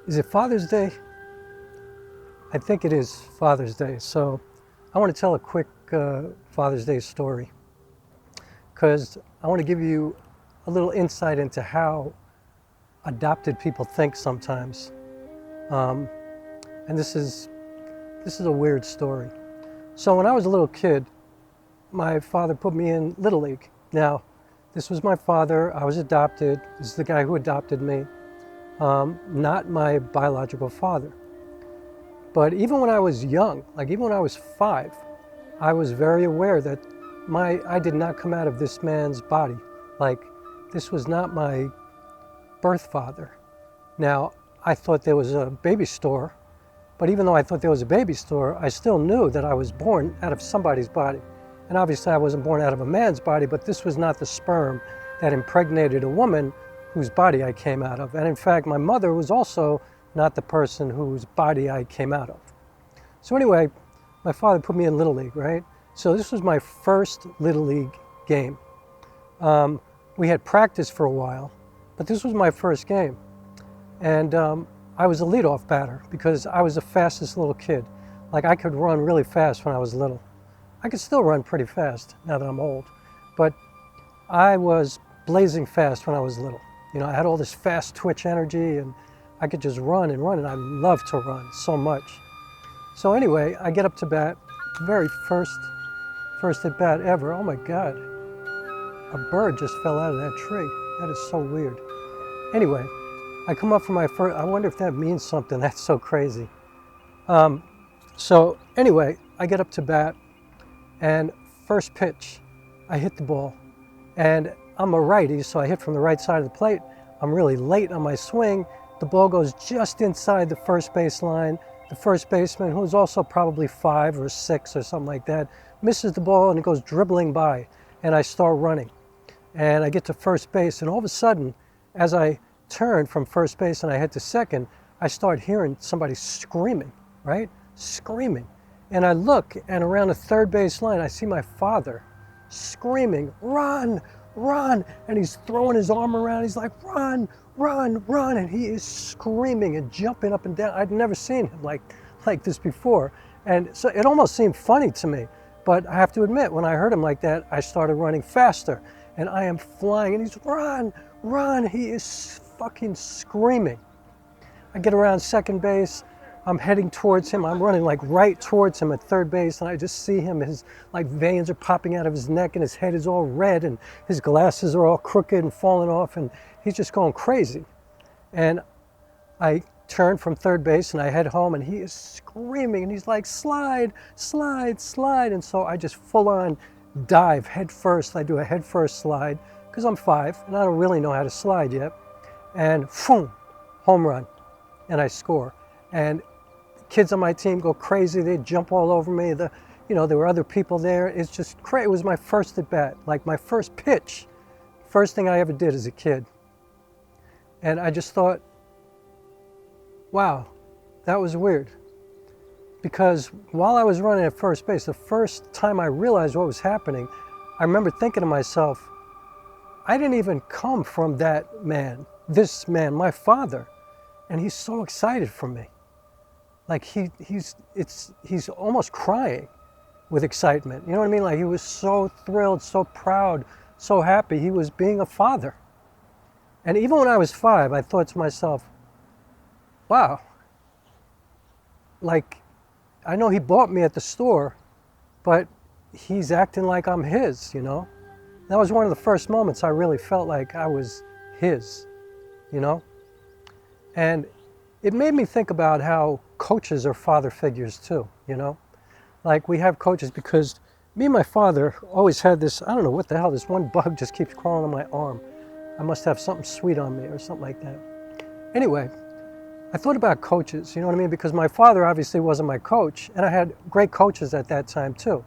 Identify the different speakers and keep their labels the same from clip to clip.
Speaker 1: Is it Father's Day? I think it is Father's Day. So I want to tell a quick Father's Day story because I want to give you a little insight into how adopted people think sometimes. And this is a weird story. So when I was a little kid, my father put me in Little League. Now, this was my father. I was adopted. This is the guy who adopted me. Not my biological father. But even when I was young, like even when I was 5, I was very aware that I did not come out of this man's body. Like, this was not my birth father. Now, I thought there was a baby store, but even though I thought there was a baby store, I still knew that I was born out of somebody's body. And obviously I wasn't born out of a man's body, but this was not the sperm that impregnated a woman whose body I came out of. And in fact, my mother was also not the person whose body I came out of. So anyway, my father put me in Little League, right? So this was my first Little League game. We had practiced for a while, but this was my first game. And I was a leadoff batter because I was the fastest little kid. Like, I could run really fast when I was little. I could still run pretty fast now that I'm old, but I was blazing fast when I was little. You know, I had all this fast twitch energy and I could just run, and I loved to run so much. So anyway, I get up to bat, very first at bat ever. Oh my God, a bird just fell out of that tree. That is so weird. Anyway, I come up for my first, I wonder if that means something. That's so crazy. So anyway, I get up to bat, and first pitch, I hit the ball. And I'm a righty, so I hit from the right side of the plate. I'm really late on my swing. The ball goes just inside the first base line. The first baseman, who's also probably 5 or 6 or something like that, misses the ball and it goes dribbling by. And I start running. And I get to first base, and all of a sudden, as I turn from first base and I head to second, I start hearing somebody screaming, right? Screaming. And I look, and around the third base line, I see my father screaming, "Run, run!" And he's throwing his arm around. He's like, "Run, run, run!" And he is screaming and jumping up and down. I'd never seen him like this before. And so it almost seemed funny to me. But I have to admit, when I heard him like that, I started running faster. And I am flying, and he's, "Run, run!" He is fucking screaming. I get around second base. I'm heading towards him. I'm running like right towards him at third base, and I just see him. His like veins are popping out of his neck, and his head is all red, and his glasses are all crooked and falling off, and he's just going crazy. And I turn from third base and I head home, and he is screaming, and he's like, "Slide, slide, slide!" And so I just full on dive head first. I do a head first slide because I'm 5 and I don't really know how to slide yet. And boom, home run, and I score. And kids on my team go crazy. They jump all over me. There were other people there. It's just crazy. It was my first at bat, like my first pitch. First thing I ever did as a kid. And I just thought, wow, that was weird. Because while I was running at first base, the first time I realized what was happening, I remember thinking to myself, I didn't even come from that man, this man, my father. And he's so excited for me. Like he's almost crying with excitement. You know what I mean? Like, he was so thrilled, so proud, so happy. He was being a father. And even when I was 5, I thought to myself, wow, like, I know he bought me at the store, but he's acting like I'm his, you know? That was one of the first moments I really felt like I was his, you know? And it made me think about how coaches are father figures too, you know? Like, we have coaches because me and my father always had this, I don't know what the hell, this one bug just keeps crawling on my arm. I must have something sweet on me or something like that. Anyway, I thought about coaches, you know what I mean? Because my father obviously wasn't my coach, and I had great coaches at that time too,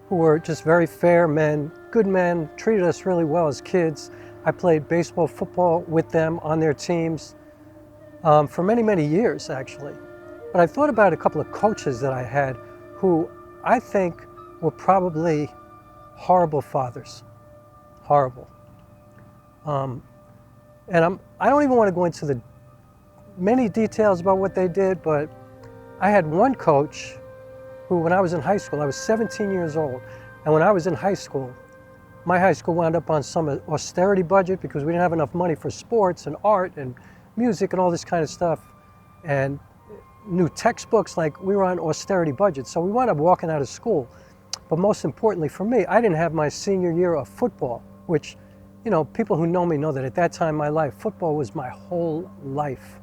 Speaker 1: who were just very fair men, good men, treated us really well as kids. I played baseball, football with them on their teams. For many, many years, actually. But I thought about a couple of coaches that I had who I think were probably horrible fathers. Horrible. And I don't even want to go into many details about what they did, but I had one coach who, when I was in high school, I was 17 years old, and when I was in high school, my high school wound up on some austerity budget because we didn't have enough money for sports and art and music and all this kind of stuff, and new textbooks. Like, we were on austerity budget, so we wound up walking out of school. But most importantly for me, I didn't have my senior year of football, which, you know, people who know me know that at that time in my life, football was my whole life.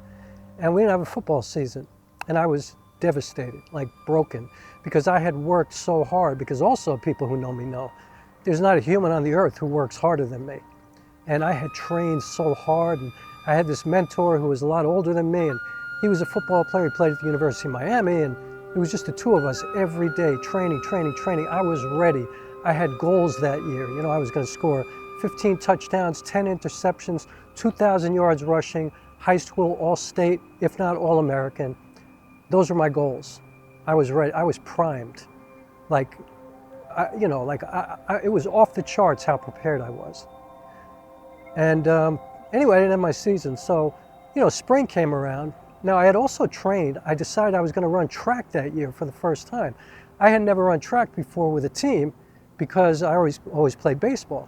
Speaker 1: And we didn't have a football season. And I was devastated, like broken, because I had worked so hard, because also people who know me know, there's not a human on the earth who works harder than me. And I had trained so hard, and I had this mentor who was a lot older than me, and he was a football player. He played at the University of Miami, and it was just the two of us every day, training. I was ready. I had goals that year. You know, I was going to score 15 touchdowns, 10 interceptions, 2,000 yards rushing, high school all-state, if not all-American. Those were my goals. I was ready. I was primed. Like, it was off the charts how prepared I was. And anyway, I didn't have my season. So, you know, spring came around. Now, I had also trained. I decided I was going to run track that year for the first time. I had never run track before with a team because I always played baseball,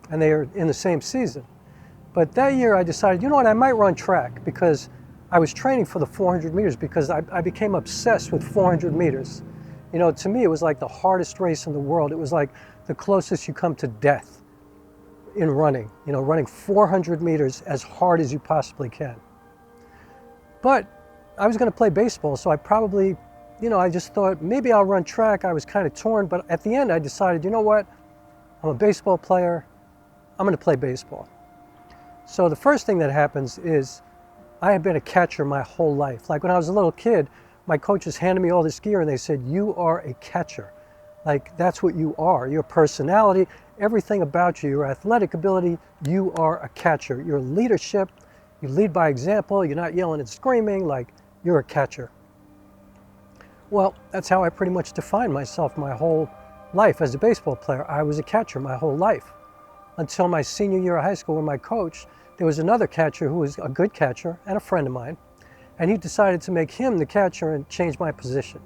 Speaker 1: and they were in the same season. But that year I decided, you know what, I might run track, because I was training for the 400 meters because I became obsessed with 400 meters. You know, to me, it was like the hardest race in the world. It was like the closest you come to death in running, you know, running 400 meters as hard as you possibly can. But I was going to play baseball, so I probably, you know, I just thought maybe I'll run track. I was kind of torn, but at the end I decided, you know what, I'm a baseball player, I'm going to play baseball. So the first thing that happens is I had been a catcher my whole life. Like, when I was a little kid, my coaches handed me all this gear and they said, you are a catcher. Like, that's what you are. Your personality, everything about you, your athletic ability, you are a catcher. Your leadership, you lead by example, you're not yelling and screaming, like, you're a catcher. Well, that's how I pretty much defined myself my whole life as a baseball player. I was a catcher my whole life. Until my senior year of high school, when my coach, there was another catcher who was a good catcher and a friend of mine, and he decided to make him the catcher and change my position.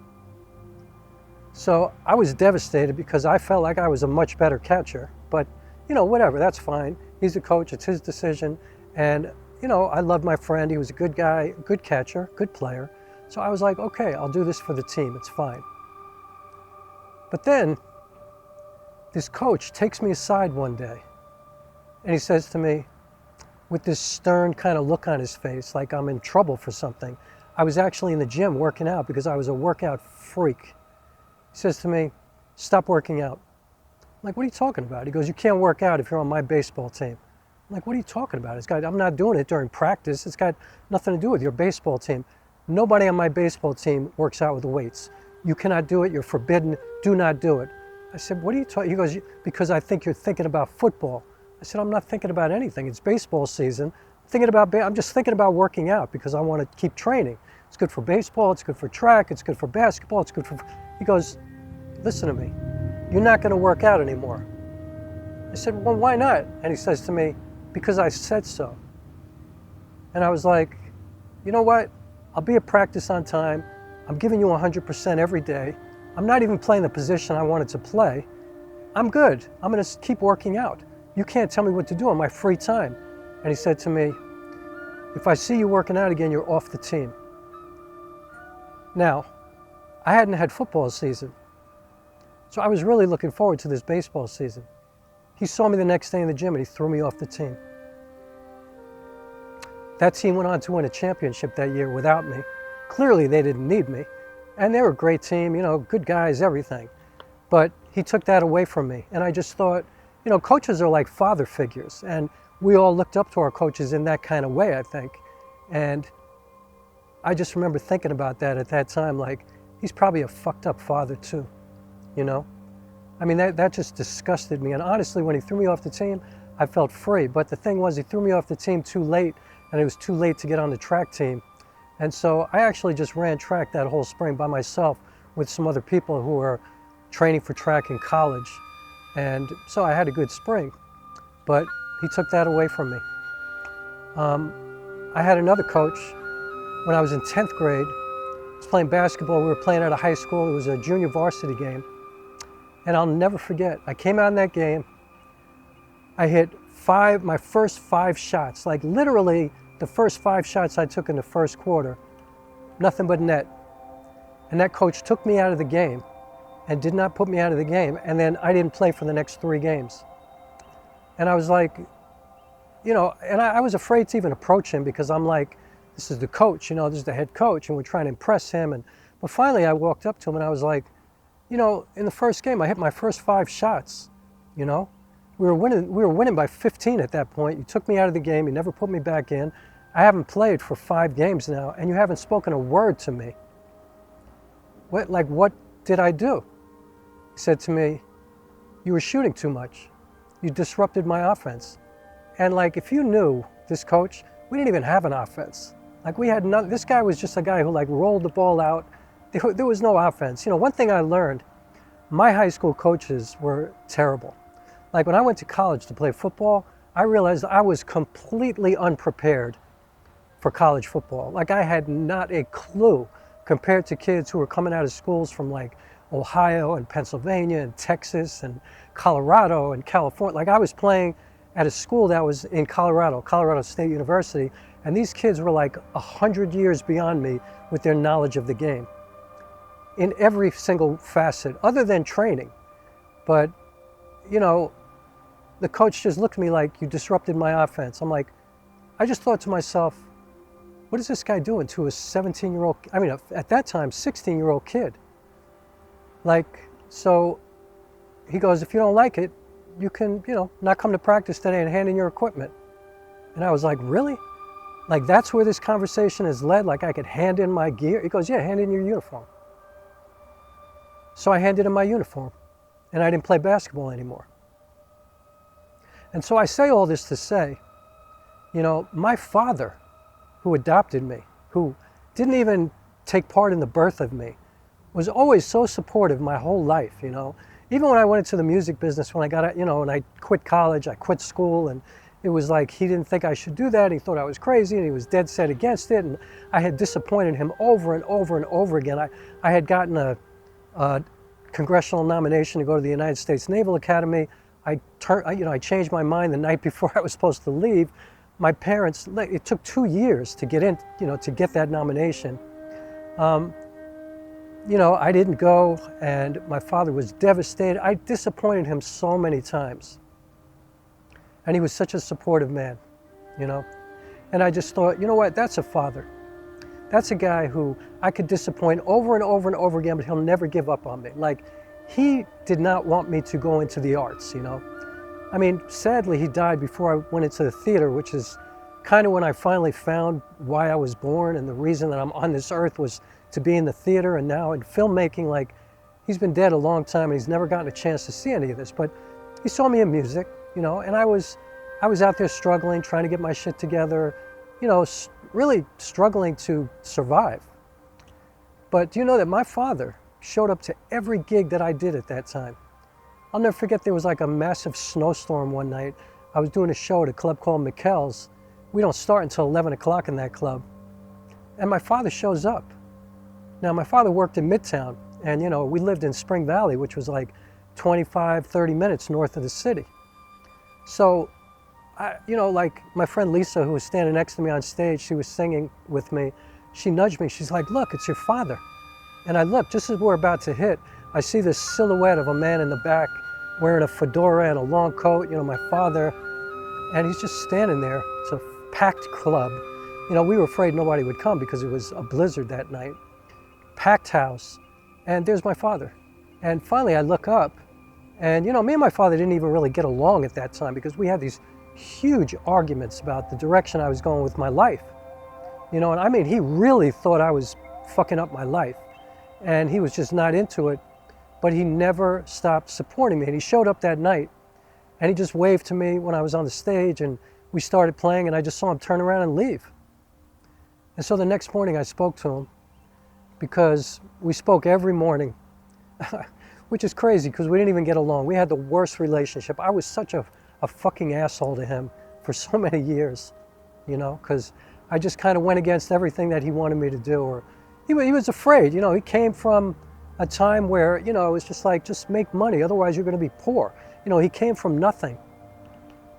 Speaker 1: So I was devastated because I felt like I was a much better catcher, but, you know, whatever, that's fine. He's the coach, it's his decision. And, you know, I love my friend. He was a good guy, good catcher, good player. So I was like, okay, I'll do this for the team, it's fine. But then this coach takes me aside one day and he says to me, with this stern kind of look on his face, like I'm in trouble for something. I was actually in the gym working out because I was a workout freak. He says to me, stop working out. I'm like, what are you talking about? He goes, you can't work out if you're on my baseball team. I'm like, what are you talking about? I'm not doing it during practice. It's got nothing to do with your baseball team. Nobody on my baseball team works out with the weights. You cannot do it. You're forbidden. Do not do it. I said, what are you talking? He goes, because I think you're thinking about football. I said, I'm not thinking about anything. It's baseball season. I'm just thinking about working out because I want to keep training. It's good for baseball. It's good for track. It's good for basketball. It's good for... He goes, listen to me. You're not going to work out anymore. I said, well, why not? And he says to me, because I said so. And I was like, you know what? I'll be at practice on time. I'm giving you 100% every day. I'm not even playing the position I wanted to play. I'm good. I'm going to keep working out. You can't tell me what to do on my free time. And he said to me, if I see you working out again, you're off the team. Now, I hadn't had football season, so I was really looking forward to this baseball season. He saw me the next day in the gym and he threw me off the team. That team went on to win a championship that year without me. Clearly they didn't need me. And they were a great team, you know, good guys, everything. But he took that away from me. And I just thought, you know, coaches are like father figures. And we all looked up to our coaches in that kind of way, I think. And I just remember thinking about that at that time, like, he's probably a fucked up father too, you know? I mean, that just disgusted me. And honestly, when he threw me off the team, I felt free. But the thing was, he threw me off the team too late, and it was too late to get on the track team. And so I actually just ran track that whole spring by myself with some other people who were training for track in college. And so I had a good spring, but he took that away from me. I had another coach when I was in 10th grade. I was playing basketball. We were playing at a high school. It was a junior varsity game. And I'll never forget, I came out in that game. I hit my first 5 shots, like literally the first 5 shots I took in the first quarter, nothing but net. And that coach took me out of the game and did not put me out of the game. And then I didn't play for the next 3 games. And I was like, you know, and I was afraid to even approach him because I'm like, this is the coach, you know, this is the head coach, and we're trying to impress him. But finally I walked up to him and I was like, you know, in the first game, I hit my first 5 shots, you know. We were winning by 15 at that point. You took me out of the game, you never put me back in. I haven't played for 5 games now, and you haven't spoken a word to me. What did I do? He said to me, you were shooting too much. You disrupted my offense. And like, if you knew this coach, we didn't even have an offense. Like we had none, this guy was just a guy who like rolled the ball out. There was no offense. You know, one thing I learned, my high school coaches were terrible. Like when I went to college to play football, I realized I was completely unprepared for college football. Like I had not a clue compared to kids who were coming out of schools from like Ohio and Pennsylvania and Texas and Colorado and California. Like I was playing at a school that was in Colorado State University, and these kids were like 100 years beyond me with their knowledge of the game in every single facet other than training. But, you know, the coach just looked at me like, you disrupted my offense. I'm like, I just thought to myself, what is this guy doing to a 17-year-old, I mean, at that time, 16-year-old kid? Like, so he goes, if you don't like it, you can, you know, not come to practice today and hand in your equipment. And I was like, really? Like, that's where this conversation is led? Like, I could hand in my gear? He goes, yeah, hand in your uniform. So I handed in my uniform, and I didn't play basketball anymore. And so I say all this to say, you know, my father, who adopted me, who didn't even take part in the birth of me, was always so supportive my whole life, you know. Even when I went into the music business, when I got out, you know, when I quit college, I quit school, and it was like he didn't think I should do that. He thought I was crazy, and he was dead set against it. And I had disappointed him over and over and over again. I had gotten a congressional nomination to go to the United States Naval Academy. I changed my mind the night before I was supposed to leave. My parents, it took 2 years to get in, you know, to get that nomination. You know, I didn't go, and my father was devastated. I disappointed him so many times. And he was such a supportive man, you know. And I just thought, you know what, that's a father. That's a guy who I could disappoint over and over and over again, but he'll never give up on me. Like, he did not want me to go into the arts, you know. I mean, sadly, he died before I went into the theater, which is kind of when I finally found why I was born, and the reason that I'm on this earth was to be in the theater. And now in filmmaking, like, he's been dead a long time and he's never gotten a chance to see any of this, but he saw me in music, you know, and I was out there struggling, trying to get my shit together, you know, really struggling to survive. But do you know that my father showed up to every gig that I did at that time? I'll never forget, there was like a massive snowstorm one night. I was doing a show at a club called McKell's. We don't start until 11 o'clock in that club. And my father shows up. Now, my father worked in Midtown, and, you know, we lived in Spring Valley, which was like 25, 30 minutes north of the city. So, you know, like my friend Lisa, who was standing next to me on stage, she was singing with me. She nudged me. She's like, look, it's your father. And I looked, just as we're about to hit, I see this silhouette of a man in the back wearing a fedora and a long coat, you know, my father, and he's just standing there. It's a packed club. You know, we were afraid nobody would come because it was a blizzard that night. Packed house, and there's my father. And finally I look up, and, you know, me and my father didn't even really get along at that time because we had these huge arguments about the direction I was going with my life. You know, and I mean, he really thought I was fucking up my life, and he was just not into it, but he never stopped supporting me. And he showed up that night, and he just waved to me when I was on the stage, and we started playing, and I just saw him turn around and leave. And so the next morning I spoke to him, because we spoke every morning, which is crazy because we didn't even get along. We had the worst relationship. I was such a fucking asshole to him for so many years, you know, because I just kind of went against everything that he wanted me to do. Or he was afraid, you know, he came from a time where, you know, it was just like, just make money, otherwise you're going to be poor. You know, he came from nothing.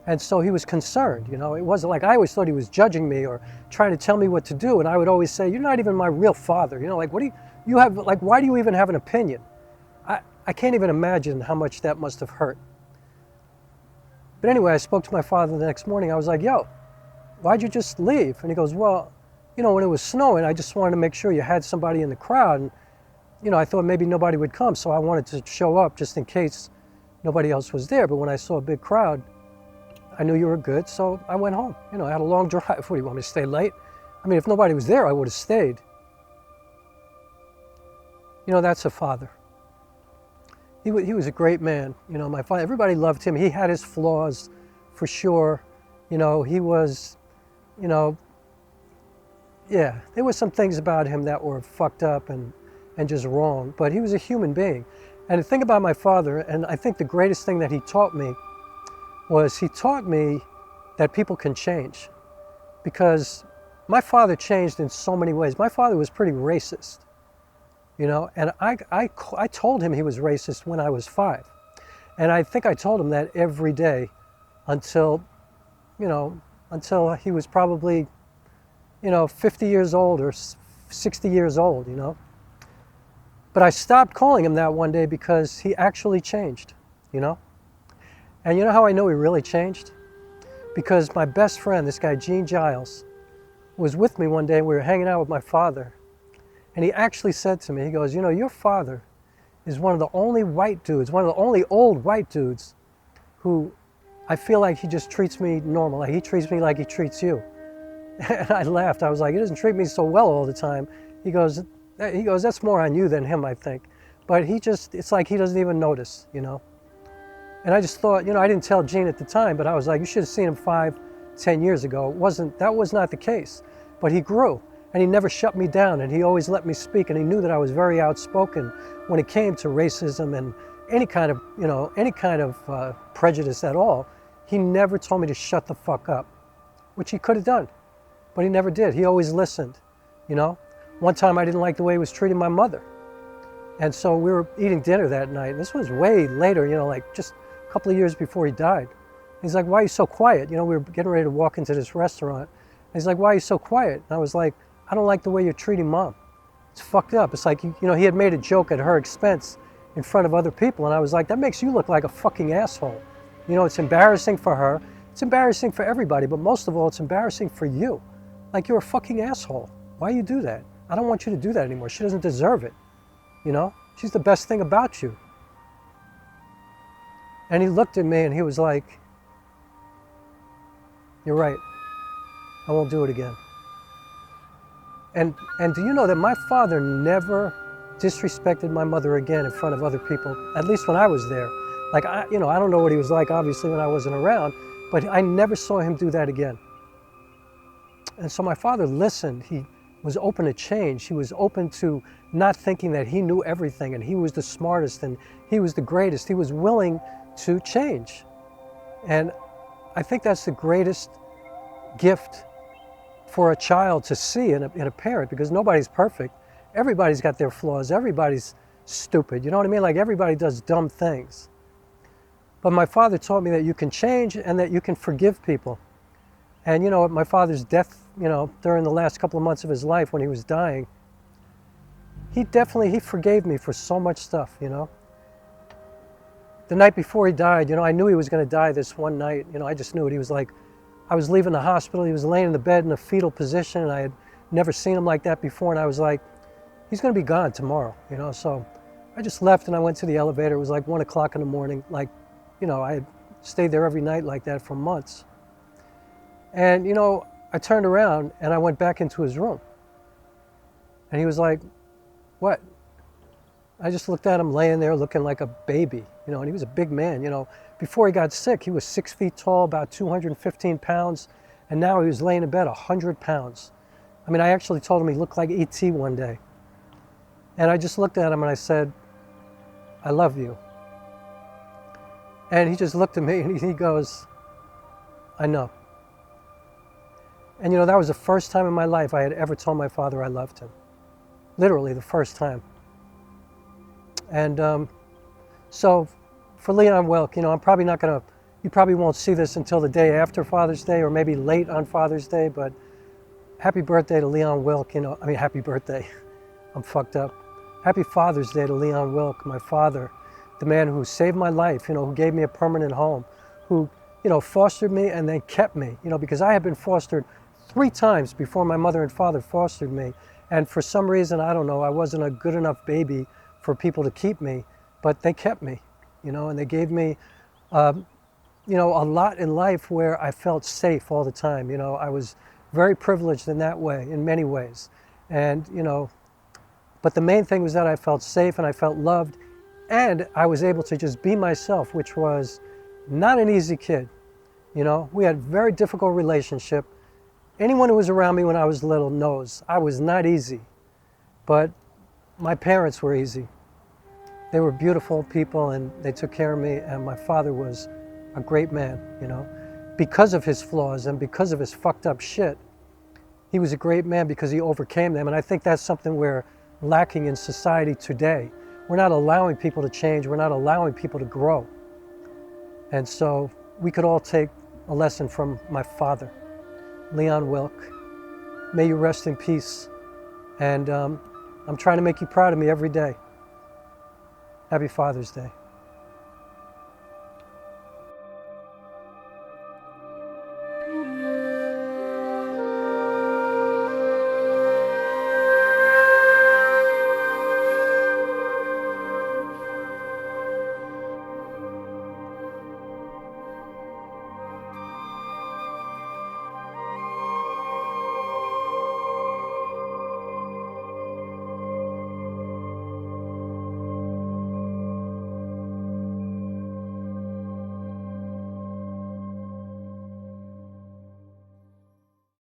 Speaker 1: And so he was concerned, you know. It wasn't like, I always thought he was judging me or trying to tell me what to do. And I would always say, you're not even my real father. You know, like, what do you have, like, why do you even have an opinion? I can't even imagine how much that must have hurt. But anyway, I spoke to my father the next morning. I was like, yo, why'd you just leave? And he goes, well, you know, when it was snowing, I just wanted to make sure you had somebody in the crowd. And, you know, I thought maybe nobody would come. So I wanted to show up just in case nobody else was there. But when I saw a big crowd, I knew you were good, so I went home. You know, I had a long drive. What, do you want me to stay late? I mean, if nobody was there, I would have stayed. You know, that's a father. He was a great man. You know, my father, everybody loved him. He had his flaws, for sure. You know, he was, you know, yeah, there were some things about him that were fucked up and just wrong, but he was a human being. And the thing about my father, and I think the greatest thing that he taught me was he taught me that people can change. Because my father changed in so many ways. My father was pretty racist, you know, and I told him he was racist when I was 5. And I think I told him that every day until, you know, until he was probably, you know, 50 years old or 60 years old, you know. But I stopped calling him that one day because he actually changed, you know. And you know how I know he really changed? Because my best friend, this guy, Gene Giles, was with me one day and we were hanging out with my father. And he actually said to me, he goes, you know, your father is one of the only white dudes, one of the only old white dudes who I feel like he just treats me normal. Like he treats me like he treats you. And I laughed. I was like, he doesn't treat me so well all the time. He goes, that's more on you than him, I think. But he just, it's like he doesn't even notice, you know. And I just thought, you know, I didn't tell Gene at the time, but I was like, you should have seen him 5, 10 years ago. That was not the case. But he grew, and he never shut me down, and he always let me speak, and he knew that I was very outspoken when it came to racism and any kind of, you know, any kind of prejudice at all. He never told me to shut the fuck up, which he could have done, but he never did. He always listened, you know. One time I didn't like the way he was treating my mother. And so we were eating dinner that night. This was way later, you know, like just a couple of years before he died. He's like, why are you so quiet? You know, we were getting ready to walk into this restaurant. And he's like, why are you so quiet? And I was like, I don't like the way you're treating Mom. It's fucked up. It's like, you know, he had made a joke at her expense in front of other people. And I was like, that makes you look like a fucking asshole. You know, it's embarrassing for her. It's embarrassing for everybody. But most of all, it's embarrassing for you. Like, you're a fucking asshole. Why you do that? I don't want you to do that anymore. She doesn't deserve it. You know, she's the best thing about you. And he looked at me and he was like, you're right. I won't do it again. And do you know that my father never disrespected my mother again in front of other people, at least when I was there. Like, you know, I don't know what he was like, obviously, when I wasn't around, but I never saw him do that again. And so my father listened. He was open to change. He was open to not thinking that he knew everything and he was the smartest and he was the greatest. He was willing to change. And I think that's the greatest gift for a child to see in a parent, because nobody's perfect. Everybody's got their flaws. Everybody's stupid. You know what I mean? Like, everybody does dumb things. But my father taught me that you can change and that you can forgive people. And you know, at my father's death, you know, during the last couple of months of his life when he was dying, he forgave me for so much stuff, you know. The night before he died, you know, I knew he was going to die this one night. You know, I just knew it. He was like, I was leaving the hospital. He was laying in the bed in a fetal position, and I had never seen him like that before. And I was like, he's going to be gone tomorrow, you know. So I just left and I went to the elevator. It was like 1 o'clock in the morning. Like, you know, I had stayed there every night like that for months. And, you know, I turned around and I went back into his room. And he was like, what? I just looked at him laying there looking like a baby, you know, and he was a big man, you know. Before he got sick, he was 6 feet tall, about 215 pounds, and now he was laying in bed 100 pounds. I mean, I actually told him he looked like E.T. one day. And I just looked at him and I said, I love you. And he just looked at me and he goes, I know. And you know, that was the first time in my life I had ever told my father I loved him. Literally the first time. And so for Leon Wilk, you know, I'm probably not gonna, you probably won't see this until the day after Father's Day or maybe late on Father's Day, but happy birthday to Leon Wilk, you know, I mean, happy birthday. I'm fucked up. Happy Father's Day to Leon Wilk, my father, the man who saved my life, you know, who gave me a permanent home, who, you know, fostered me and then kept me, you know, because I had been fostered 3 times before my mother and father fostered me. And for some reason, I don't know, I wasn't a good enough baby for people to keep me, but they kept me, you know, and they gave me, you know, a lot in life where I felt safe all the time. You know, I was very privileged in that way, in many ways. And, you know, but the main thing was that I felt safe and I felt loved, and I was able to just be myself, which was not an easy kid. You know, we had a very difficult relationship. Anyone who was around me when I was little knows I was not easy, but my parents were easy. They were beautiful people and they took care of me, and my father was a great man, you know. Because of his flaws and because of his fucked up shit, he was a great man because he overcame them. And I think that's something we're lacking in society today. We're not allowing people to change. We're not allowing people to grow. And so we could all take a lesson from my father, Leon Wilk. May you rest in peace. And I'm trying to make you proud of me every day. Happy Father's Day.